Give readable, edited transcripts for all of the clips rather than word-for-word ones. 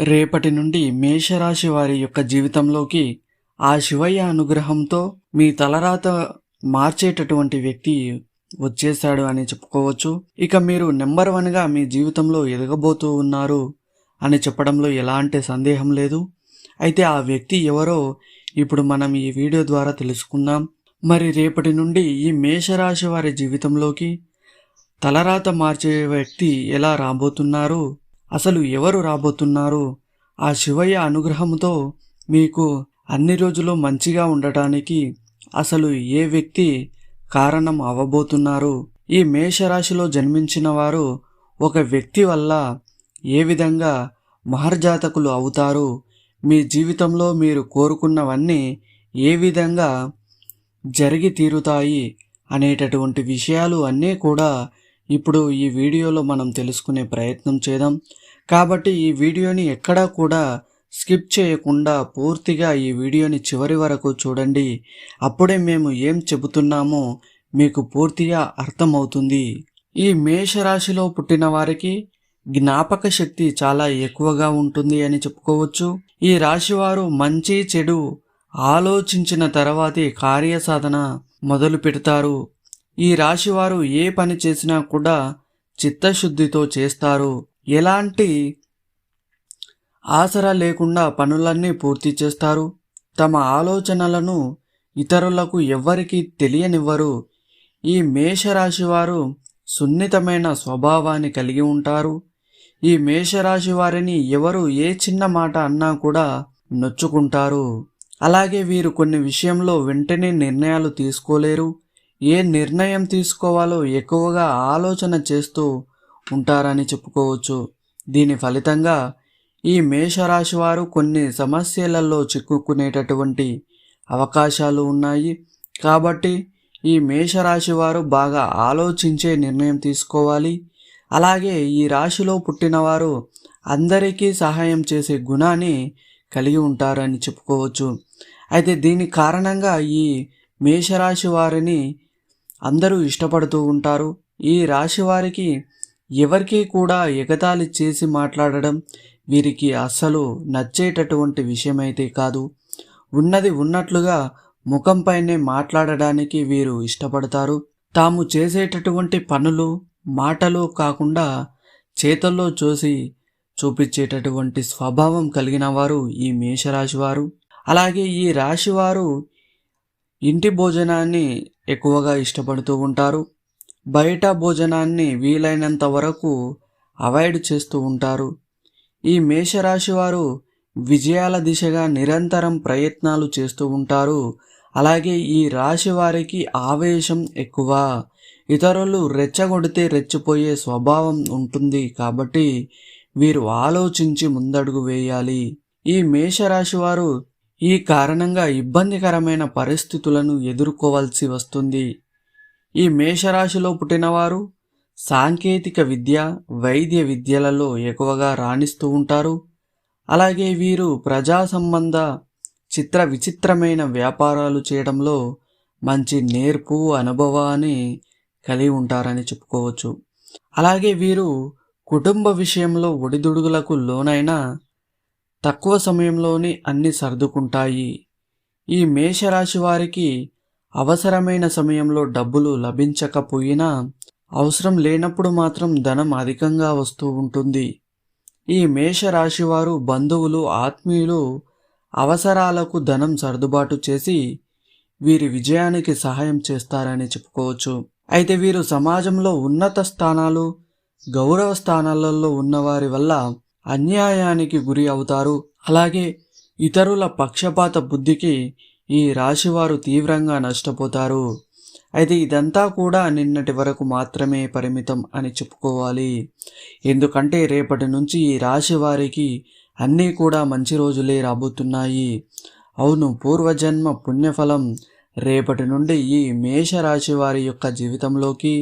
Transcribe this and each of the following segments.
రేపటి నుండి మేషరాశి వారి యొక్క జీవితంలోకి ఆ శివయ్య అనుగ్రహంతో మీ తలరాత మార్చేటటువంటి వ్యక్తి వచ్చేశాడు అని చెప్పుకోవచ్చు. ఇక మీరు నెంబర్ 1గా మీ జీవితంలో ఎదగబోతూ ఉన్నారు అని చెప్పడంలో ఎలాంటి సందేహం లేదు. అయితే ఆ వ్యక్తి ఎవరో ఇప్పుడు మనం ఈ వీడియో ద్వారా తెలుసుకుందాం. మరి రేపటి నుండి ఈ మేషరాశి వారి జీవితంలోకి తలరాత మార్చే వ్యక్తి ఎలా రాబోతున్నారు, అసలు ఎవరు రాబోతున్నారు, ఆ శివయ్య అనుగ్రహంతో మీకు అన్ని రోజులు మంచిగా ఉండటానికి అసలు ఏ వ్యక్తి కారణం అవ్వబోతున్నారు, ఈ మేషరాశిలో జన్మించిన వారు ఒక వ్యక్తి వల్ల ఏ విధంగా మహర్జాతకులు అవుతారు, మీ జీవితంలో మీరు కోరుకున్నవన్నీ ఏ విధంగా జరిగి తీరుతాయి అనేటటువంటి విషయాలు అన్నీ కూడా ఇప్పుడు ఈ వీడియోలో మనం తెలుసుకునే ప్రయత్నం చేద్దాం. కాబట్టి ఈ వీడియోని ఎక్కడా కూడా స్కిప్ చేయకుండా పూర్తిగా ఈ వీడియోని చివరి వరకు చూడండి. అప్పుడే మేము ఏం చెబుతున్నామో మీకు పూర్తిగా అర్థమవుతుంది. ఈ మేషరాశిలో పుట్టిన వారికి జ్ఞాపక శక్తి చాలా ఎక్కువగా ఉంటుంది అని చెప్పుకోవచ్చు. ఈ రాశివారు మంచి చెడు ఆలోచించిన తర్వాతే కార్యసాధన మొదలు పెడతారు. ఈ రాశివారు ఏ పని చేసినా కూడా చిత్తశుద్ధితో చేస్తారు. ఎలాంటి ఆసరా లేకుండా పనులన్నీ పూర్తి చేస్తారు. తమ ఆలోచనలను ఇతరులకు ఎవ్వరికీ తెలియనివ్వరు. ఈ మేషరాశి వారు సున్నితమైన స్వభావాన్ని కలిగి ఉంటారు. ఈ మేషరాశి వారిని ఎవరు ఏ చిన్న మాట అన్నా కూడా నొచ్చుకుంటారు. అలాగే వీరు కొన్ని విషయంలో వెంటనే నిర్ణయాలు తీసుకోలేరు. ఏ నిర్ణయం తీసుకోవాలో ఎక్కువగా ఆలోచన చేస్తూ ఉంటారని చెప్పుకోవచ్చు. దీని ఫలితంగా ఈ మేషరాశి వారు కొన్ని సమస్యలలో చిక్కుకునేటటువంటి అవకాశాలు ఉన్నాయి. కాబట్టి ఈ మేషరాశి వారు బాగా ఆలోచించే నిర్ణయం తీసుకోవాలి. అలాగే ఈ రాశిలో పుట్టినవారు అందరికీ సహాయం చేసే గుణాన్ని కలిగి ఉంటారని చెప్పుకోవచ్చు. అయితే దీని కారణంగా ఈ మేషరాశి వారిని అందరూ ఇష్టపడుతూ ఉంటారు. ఈ రాశి వారికి ఎవరికి కూడా ఎగతాళి చేసి మాట్లాడడం వీరికి అస్సలు నచ్చేటటువంటి విషయమైతే కాదు. ఉన్నది ఉన్నట్లుగా ముఖంపైనే మాట్లాడడానికి వీరు ఇష్టపడతారు. తాము చేసేటటువంటి పనులు మాటలు కాకుండా చేతల్లో చూపించేటటువంటి స్వభావం కలిగిన వారు ఈ మేషరాశి వారు. అలాగే ఈ రాశివారు ఇంటి భోజనాన్ని ఎక్కువగా ఇష్టపడుతూ ఉంటారు. బయట భోజనాన్ని వీలైనంత వరకు అవాయిడ్ చేస్తూ ఉంటారు. ఈ మేషరాశి వారు విజయాల దిశగా నిరంతరం ప్రయత్నాలు చేస్తూ ఉంటారు. అలాగే ఈ రాశి వారికి ఆవేశం ఎక్కువ. ఇతరులు రెచ్చగొడితే రెచ్చిపోయే స్వభావం ఉంటుంది. కాబట్టి వీరు ఆలోచించి ముందడుగు వేయాలి. ఈ మేషరాశి వారు ఈ కారణంగా ఇబ్బందికరమైన పరిస్థితులను ఎదుర్కోవాల్సి వస్తుంది. ఈ మేషరాశిలో పుట్టినవారు సాంకేతిక విద్య, వైద్య విద్యలలో ఎక్కువగా రాణిస్తూ ఉంటారు. అలాగే వీరు ప్రజా సంబంధ విచిత్రమైన వ్యాపారాలు చేయడంలో మంచి నేర్పు, అనుభవాన్ని కలిగి ఉంటారని చెప్పుకోవచ్చు. అలాగే వీరు కుటుంబ విషయంలో ఒడిదుడుగులకు లోనైనా తక్కువ సమయంలోనే అన్ని సర్దుకుంటాయి. ఈ మేషరాశి వారికి అవసరమైన సమయంలో డబ్బులు లభించకపోయినా అవసరం లేనప్పుడు మాత్రం ధనం అధికంగా వస్తూ ఉంటుంది. ఈ మేషరాశి వారు బంధువులు, ఆత్మీయులు అవసరాలకు ధనం సర్దుబాటు చేసి వీరి విజయానికి సహాయం చేస్తారని చెప్పుకోవచ్చు. అయితే వీరు సమాజంలో ఉన్నత స్థానాలు, గౌరవ స్థానాలలో ఉన్నవారి వల్ల అన్యాయానికి గురి అవుతారు. అలాగే ఇతరుల పక్షపాత బుద్ధికి ఈ రాశివారు తీవ్రంగా నష్టపోతారు. అయితే ఇదంతా కూడా నిన్నటి వరకు మాత్రమే పరిమితం అని చెప్పుకోవాలి. ఎందుకంటే రేపటి నుంచి ఈ రాశి వారికి అన్నీ కూడా మంచి రోజులే రాబోతున్నాయి. అవును, పూర్వజన్మ పుణ్యఫలం రేపటి నుండి ఈ మేషరాశి వారి యొక్క జీవితంలోకి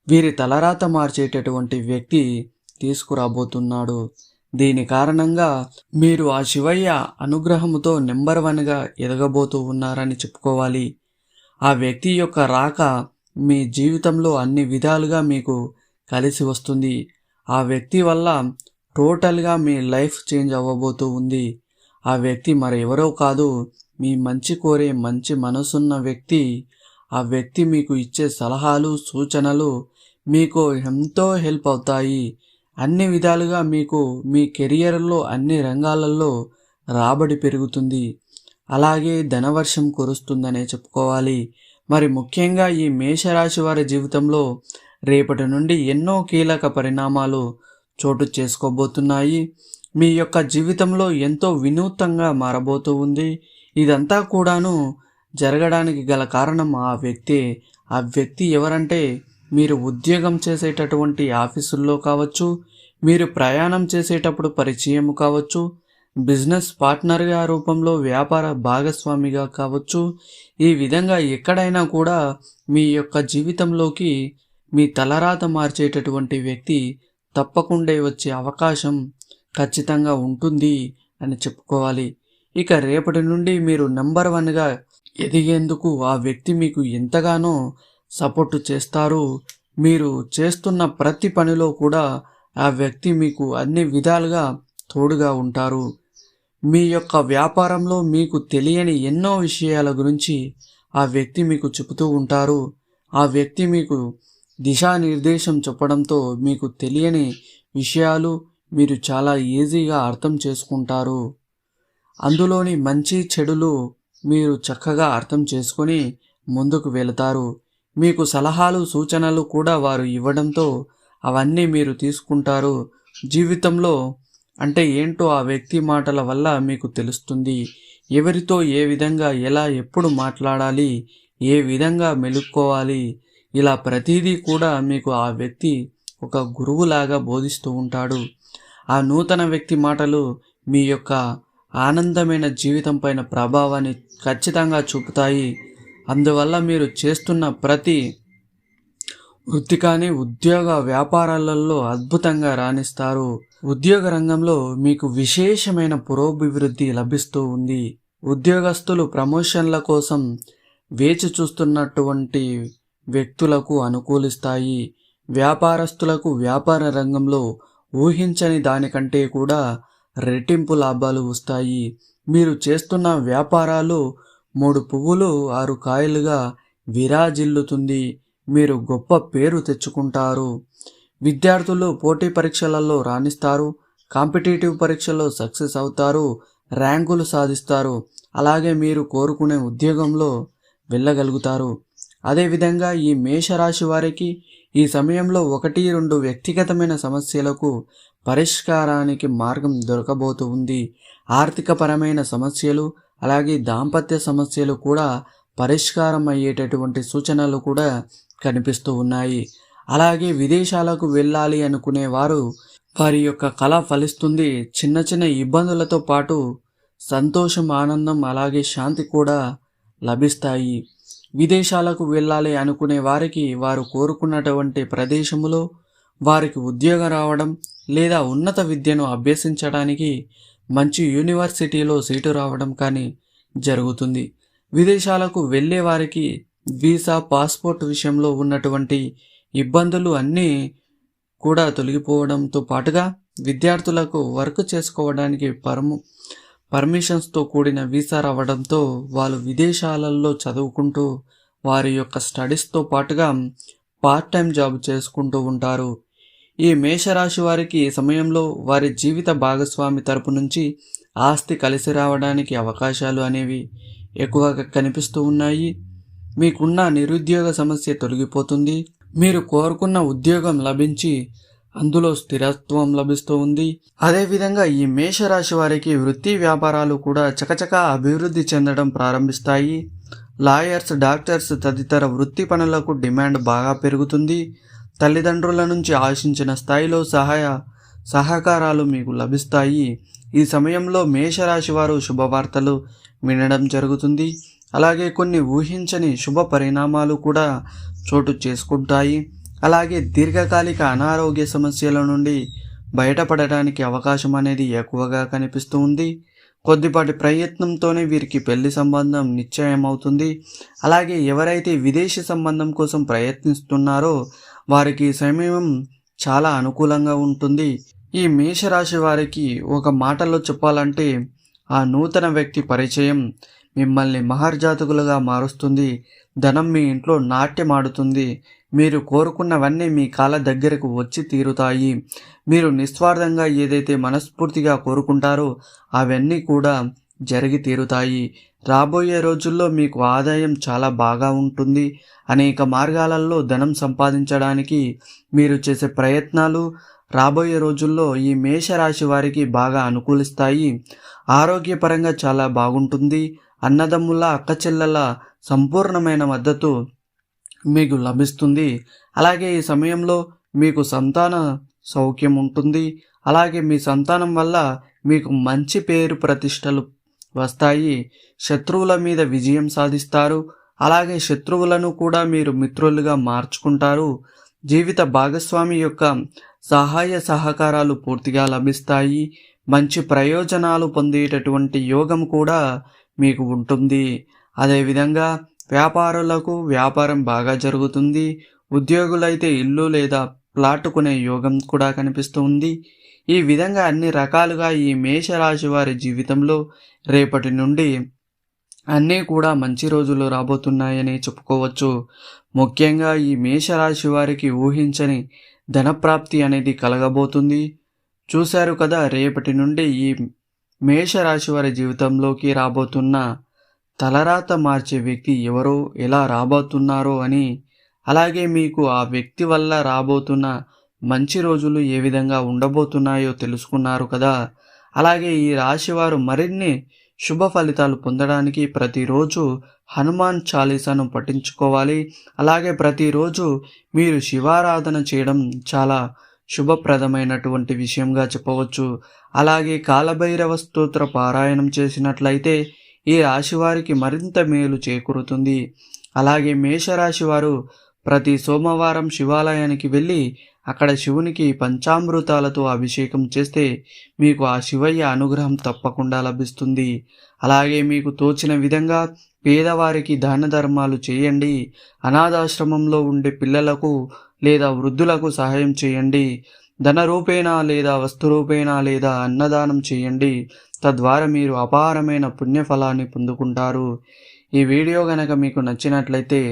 వీరి తలరాత మార్చేటటువంటి వ్యక్తి తీసుకురాబోతున్నాడు. దీని కారణంగా మీరు ఆ శివయ్య అనుగ్రహముతో నెంబర్ 1గా ఎదగబోతూ ఉన్నారని చెప్పుకోవాలి. ఆ వ్యక్తి యొక్క రాక మీ జీవితంలో అన్ని విధాలుగా మీకు కలిసి వస్తుంది. ఆ వ్యక్తి వల్ల టోటల్గా మీ లైఫ్ చేంజ్ అవ్వబోతూ ఉంది. ఆ వ్యక్తి మరెవరో కాదు, మీ మంచి కోరే మంచి మనసున్న వ్యక్తి. ఆ వ్యక్తి మీకు ఇచ్చే సలహాలు సూచనలు మీకు ఎంతో హెల్ప్ అవుతాయి. అన్ని విధాలుగా మీకు మీ కెరియర్లో అన్ని రంగాలలో రాబడి పెరుగుతుంది. అలాగే ధనవర్షం కురుస్తుందనే చెప్పుకోవాలి. మరి ముఖ్యంగా ఈ మేషరాశి వారి జీవితంలో రేపటి నుండి ఎన్నో కీలక పరిణామాలు చోటు చేసుకోబోతున్నాయి. మీ యొక్క జీవితంలో ఎంతో వినూత్నంగా మారబోతూ ఉంది. ఇదంతా కూడాను జరగడానికి గల కారణం ఆ వ్యక్తే. ఆ వ్యక్తి ఎవరంటే, మీరు ఉద్యోగం చేసేటటువంటి ఆఫీసుల్లో కావచ్చు, మీరు ప్రయాణం చేసేటప్పుడు పరిచయం కావచ్చు, బిజినెస్ పార్ట్నర్గా రూపంలో వ్యాపార భాగస్వామిగా కావచ్చు, ఈ విధంగా ఎక్కడైనా కూడా మీ యొక్క జీవితంలోకి మీ తలరాత మార్చేటటువంటి వ్యక్తి తప్పకుండా వచ్చే అవకాశం ఖచ్చితంగా ఉంటుంది అని చెప్పుకోవాలి. ఇక రేపటి నుండి మీరు నెంబర్ 1గా ఎదిగేందుకు ఆ వ్యక్తి మీకు ఎంతగానో సపోర్టు చేస్తారు. మీరు చేస్తున్న ప్రతి పనిలో కూడా ఆ వ్యక్తి మీకు అన్ని విధాలుగా తోడుగా ఉంటారు. మీ యొక్క వ్యాపారంలో మీకు తెలియని ఎన్నో విషయాల గురించి ఆ వ్యక్తి మీకు చెబుతూ ఉంటారు. ఆ వ్యక్తి మీకు దిశానిర్దేశం చెప్పడంతో మీకు తెలియని విషయాలు మీరు చాలా ఈజీగా అర్థం చేసుకుంటారు. అందులోని మంచి చెడులు మీరు చక్కగా అర్థం చేసుకొని ముందుకు వెళతారు. మీకు సలహాలు సూచనలు కూడా వారు ఇవ్వడంతో అవన్నీ మీరు తీసుకుంటారు. జీవితంలో అంటే ఏంటో ఆ వ్యక్తి మాటల వల్ల మీకు తెలుస్తుంది. ఎవరితో ఏ విధంగా ఎలా ఎప్పుడు మాట్లాడాలి, ఏ విధంగా మెలుక్కోవాలి, ఇలా ప్రతిదీ కూడా మీకు ఆ వ్యక్తి ఒక గురువులాగా బోధిస్తూ ఉంటాడు. ఆ నూతన వ్యక్తి మాటలు మీ యొక్క ఆనందమైన జీవితం పైన ప్రభావాన్ని ఖచ్చితంగా చూపుతాయి. అందువల్ల మీరు చేస్తున్న ప్రతి వృత్తి కానీ ఉద్యోగ వ్యాపారాలలో అద్భుతంగా రాణిస్తారు. ఉద్యోగ రంగంలో మీకు విశేషమైన పురోభివృద్ధి లభిస్తూ ఉంది. ఉద్యోగస్తులు ప్రమోషన్ల కోసం వేచి చూస్తున్నటువంటి వ్యక్తులకు అనుకూలిస్తాయి. వ్యాపారస్తులకు వ్యాపార రంగంలో ఊహించని దానికంటే కూడా రెట్టింపు లాభాలు వస్తాయి. మీరు చేస్తున్న వ్యాపారాలు 3 పువ్వులు 6 కాయలుగా విరాజిల్లుతుంది. మీరు గొప్ప పేరు తెచ్చుకుంటారు. విద్యార్థులు పోటీ పరీక్షలలో రాణిస్తారు. కాంపిటేటివ్ పరీక్షల్లో సక్సెస్ అవుతారు. ర్యాంకులు సాధిస్తారు. అలాగే మీరు కోరుకునే ఉద్యోగంలో వెళ్ళగలుగుతారు. అదేవిధంగా ఈ మేషరాశి వారికి ఈ సమయంలో 1-2 వ్యక్తిగతమైన సమస్యలకు పరిష్కారానికి మార్గం దొరకబోతూ ఉంది. ఆర్థికపరమైన సమస్యలు అలాగే దాంపత్య సమస్యలు కూడా పరిష్కారం అయ్యేటటువంటి సూచనలు కూడా కనిపిస్తూ ఉన్నాయి. అలాగే విదేశాలకు వెళ్ళాలి అనుకునే వారు వారి యొక్క కళ ఫలిస్తుంది. చిన్న చిన్న ఇబ్బందులతో పాటు సంతోషం ఆనందం అలాగే శాంతి కూడా లభిస్తాయి. విదేశాలకు వెళ్ళాలి అనుకునే వారికి వారు కోరుకున్నటువంటి ప్రదేశంలో వారికి ఉద్యోగం రావడం లేదా ఉన్నత విద్యను అభ్యసించడానికి మంచి యూనివర్సిటీలో సీటు రావడం కానీ జరుగుతుంది. విదేశాలకు వెళ్ళే వారికి వీసా పాస్పోర్ట్ విషయంలో ఉన్నటువంటి ఇబ్బందులు అన్నీ కూడా తొలగిపోవడంతో పాటుగా విద్యార్థులకు వర్క్ చేసుకోవడానికి పర్మిషన్స్తో కూడిన వీసా రావడంతో వాళ్ళు విదేశాలలో చదువుకుంటూ వారి యొక్క స్టడీస్తో పాటుగా పార్ట్ టైం జాబ్ చేసుకుంటూ ఉంటారు. ఈ మేషరాశి వారికి ఈ సమయంలో వారి జీవిత భాగస్వామి తరపు నుంచి ఆస్తి కలిసి రావడానికి అవకాశాలు అనేవి ఎక్కువగా కనిపిస్తూ ఉన్నాయి. మీకున్న నిరుద్యోగ సమస్య తొలగిపోతుంది. మీరు కోరుకున్న ఉద్యోగం లభించి అందులో స్థిరత్వం లభిస్తూ ఉంది. అదేవిధంగా ఈ మేషరాశి వారికి వృత్తి వ్యాపారాలు కూడా చకచకా అభివృద్ధి చెందడం ప్రారంభిస్తాయి. లాయర్స్, డాక్టర్స్ తదితర వృత్తి పనులకు డిమాండ్ బాగా పెరుగుతుంది. తల్లిదండ్రుల నుంచి ఆశించిన స్థాయిలో సహకారాలు మీకు లభిస్తాయి. ఈ సమయంలో మేషరాశి వారు శుభవార్తలు వినడం జరుగుతుంది. అలాగే కొన్ని ఊహించని శుభ పరిణామాలు కూడా చోటు చేసుకుంటాయి. అలాగే దీర్ఘకాలిక అనారోగ్య సమస్యల నుండి బయటపడడానికి అవకాశం అనేది ఎక్కువగా కనిపిస్తూ ఉంది. కొద్దిపాటి ప్రయత్నంతోనే వీరికి పెళ్లి సంబంధం నిశ్చయం అవుతుంది. అలాగే ఎవరైతే విదేశీ సంబంధం కోసం ప్రయత్నిస్తున్నారో వారికి సమయం చాలా అనుకూలంగా ఉంటుంది. ఈ మేషరాశి వారికి ఒక మాటలో చెప్పాలంటే ఆ నూతన వ్యక్తి పరిచయం మిమ్మల్ని మహర్జాతకులుగా మారుస్తుంది. ధనం మీ ఇంట్లో నాట్యమాడుతుంది. మీరు కోరుకున్నవన్నీ మీ కాళ్ళ దగ్గరకు వచ్చి తీరుతాయి. మీరు నిస్వార్థంగా ఏదైతే మనస్ఫూర్తిగా కోరుకుంటారో అవన్నీ కూడా జరిగి తీరుతాయి. రాబోయే రోజుల్లో మీకు ఆదాయం చాలా బాగా ఉంటుంది. అనేక మార్గాలలో ధనం సంపాదించడానికి మీరు చేసే ప్రయత్నాలు రాబోయే రోజుల్లో ఈ మేషరాశి వారికి బాగా అనుకూలిస్తాయి. ఆరోగ్యపరంగా చాలా బాగుంటుంది. అన్నదమ్ముల అక్కచెల్లెల సంపూర్ణమైన మద్దతు మీకు లభిస్తుంది. అలాగే ఈ సమయంలో మీకు సంతాన సౌఖ్యం ఉంటుంది. అలాగే మీ సంతానం వల్ల మీకు మంచి పేరు ప్రతిష్టలు వస్తాయి. శత్రువుల మీద విజయం సాధిస్తారు. అలాగే శత్రువులను కూడా మీరు మిత్రులుగా మార్చుకుంటారు. జీవిత భాగస్వామి యొక్క సహాయ సహకారాలు పూర్తిగా లభిస్తాయి. మంచి ప్రయోజనాలు పొందేటటువంటి యోగం కూడా మీకు ఉంటుంది. అదేవిధంగా వ్యాపారులకు వ్యాపారం బాగా జరుగుతుంది. ఉద్యోగులైతే ఇల్లు లేదా ప్లాట్ కొనే యోగం కూడా కనిపిస్తుంది. ఈ విధంగా అన్ని రకాలుగా ఈ మేషరాశి వారి జీవితంలో రేపటి నుండి అన్నీ కూడా మంచి రోజులు రాబోతున్నాయని చెప్పుకోవచ్చు. ముఖ్యంగా ఈ మేషరాశి వారికి ఊహించని ధనప్రాప్తి అనేది కలగబోతుంది. చూశారు కదా, రేపటి నుండి ఈ మేషరాశి వారి జీవితంలోకి రాబోతున్న తలరాత మార్చే వ్యక్తి ఎవరో, ఎలా రాబోతున్నారో అని, అలాగే మీకు ఆ వ్యక్తి వల్ల రాబోతున్న మంచి రోజులు ఏ విధంగా ఉండబోతున్నాయో తెలుసుకున్నారు కదా. అలాగే ఈ రాశివారు మరిన్ని శుభ ఫలితాలు పొందడానికి ప్రతిరోజు హనుమాన్ చాలీసాను పఠించుకోవాలి. అలాగే ప్రతిరోజు మీరు శివారాధన చేయడం చాలా శుభప్రదమైనటువంటి విషయంగా చెప్పవచ్చు. అలాగే కాలభైరవ స్తోత్ర పారాయణం చేసినట్లయితే ఈ రాశివారికి మరింత మేలు చేకూరుతుంది. అలాగే మేషరాశి వారు ప్రతి సోమవారం శివాలయానికి వెళ్ళి అక్కడ శివునికి పంచామృతాలతో అభిషేకం చేస్తే మీకు ఆ శివయ్య అనుగ్రహం తప్పకుండా లభిస్తుంది. అలాగే మీకు తోచిన విధంగా పేదవారికి దాన ధర్మాలు చేయండి. అనాథాశ్రమంలో ఉండే పిల్లలకు లేదా వృద్ధులకు సహాయం చేయండి. ధన రూపేణా లేదా వస్తు రూపేణా లేదా అన్నదానం చేయండి. తద్వారా మీరు అపారమైన పుణ్యఫలాన్ని పొందుకుంటారు. ఈ వీడియో గనక మీకు నచ్చినట్లయితే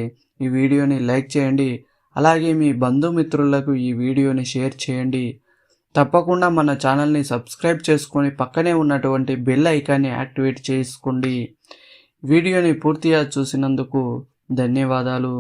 ఈ వీడియోని లైక్ చేయండి. అలాగే మీ బంధుమిత్రులకు ఈ వీడియోని షేర్ చేయండి. తప్పకుండా మన ఛానల్ని సబ్స్క్రైబ్ చేసుకొని పక్కనే ఉన్నటువంటి బెల్ ఐకాన్ని యాక్టివేట్ చేసుకోండి. వీడియోని పూర్తిగా చూసినందుకు ధన్యవాదాలు.